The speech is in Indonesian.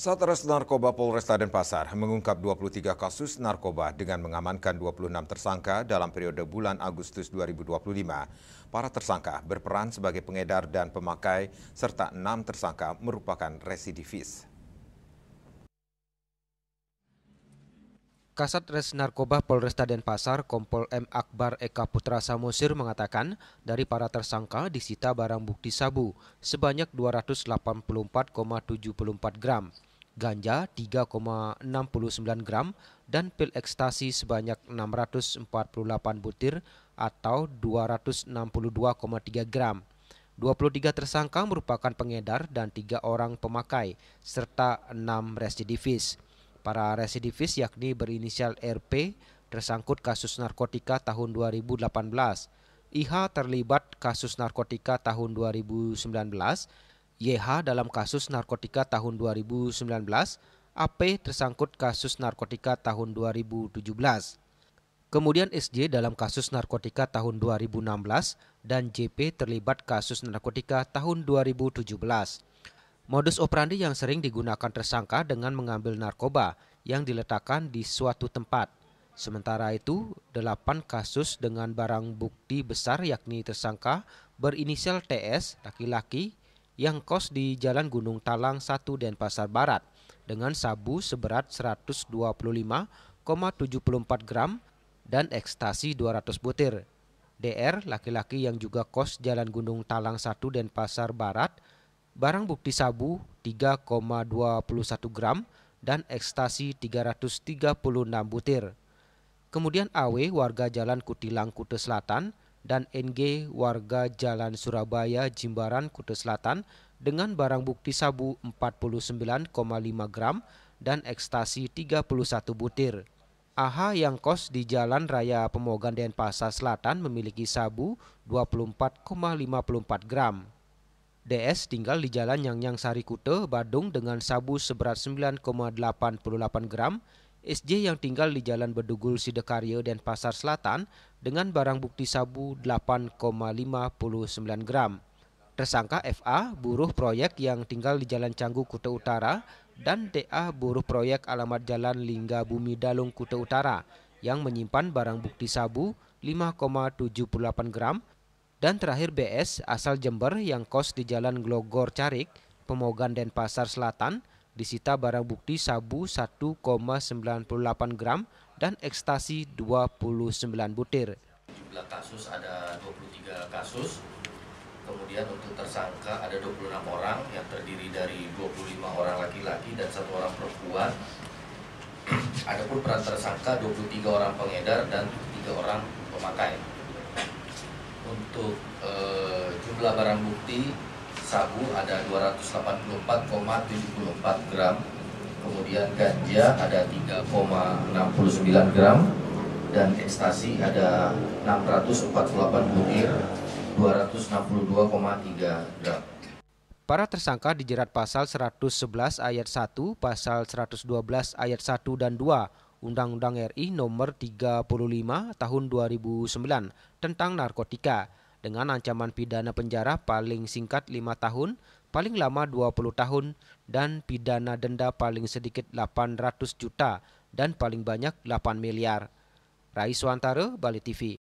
Satres Narkoba Polresta Denpasar mengungkap 23 kasus narkoba dengan mengamankan 26 tersangka dalam periode bulan Agustus 2025. Para tersangka berperan sebagai pengedar dan pemakai, serta 6 tersangka merupakan residivis. Kasat Res Narkoba Polresta Denpasar, Kompol M. Akbar Eka Putra Samosir mengatakan dari para tersangka disita barang bukti sabu sebanyak 284,74 gram, ganja 3,69 gram, dan pil ekstasi sebanyak 648 butir atau 262,3 gram. 23 tersangka merupakan pengedar dan 3 orang pemakai, serta 6 residivis. Para residivis yakni berinisial RP tersangkut kasus narkotika tahun 2018, IH terlibat kasus narkotika tahun 2019, YH dalam kasus narkotika tahun 2019, AP tersangkut kasus narkotika tahun 2017. Kemudian SJ dalam kasus narkotika tahun 2016 dan JP terlibat kasus narkotika tahun 2017. Modus operandi yang sering digunakan tersangka dengan mengambil narkoba yang diletakkan di suatu tempat. Sementara itu, 8 kasus dengan barang bukti besar yakni tersangka berinisial TS, laki-laki, yang kos di Jalan Gunung Talang 1 Denpasar Barat dengan sabu seberat 125,74 gram dan ekstasi 200 butir. DR, laki-laki yang juga kos Jalan Gunung Talang 1 Denpasar Barat, barang bukti sabu 3,21 gram dan ekstasi 336 butir. Kemudian AW warga Jalan Kutilang Kute Selatan dan NG warga Jalan Surabaya Jimbaran Kute Selatan dengan barang bukti sabu 49,5 gram dan ekstasi 31 butir. AH yang kos di Jalan Raya Pemogan Denpasar Selatan memiliki sabu 24,54 gram. DS tinggal di Jalan Nyang Sari Kute, Badung dengan sabu seberat 9,88 gram. SJ yang tinggal di Jalan Bedugul Sidekarya Denpasar Selatan dengan barang bukti sabu 8,59 gram. Tersangka FA, buruh proyek yang tinggal di Jalan Canggu Kute Utara, dan DA, buruh proyek alamat Jalan Lingga Bumi Dalung Kute Utara yang menyimpan barang bukti sabu 5,78 gram. Dan terakhir BS asal Jember yang kos di Jalan Glogor Carik, Pemogan Denpasar Selatan, disita barang bukti sabu 1,98 gram dan ekstasi 29 butir. Jumlah kasus ada 23 kasus, kemudian untuk tersangka ada 26 orang yang terdiri dari 25 orang laki-laki dan 1 orang perempuan. Adapun peran tersangka 23 orang pengedar dan 3 orang pemakai. Untuk jumlah barang bukti sabu ada 284,74 gram, kemudian ganja ada 3,69 gram, dan ekstasi ada 648 butir 262,3 gram. Para tersangka dijerat pasal 111 ayat 1, pasal 112 ayat 1 dan 2 Undang-Undang RI nomor 35 tahun 2009 tentang narkotika dengan ancaman pidana penjara paling singkat 5 tahun, paling lama 20 tahun, dan pidana denda paling sedikit 800 juta dan paling banyak 8 miliar. Rai Suantara, Bali TV.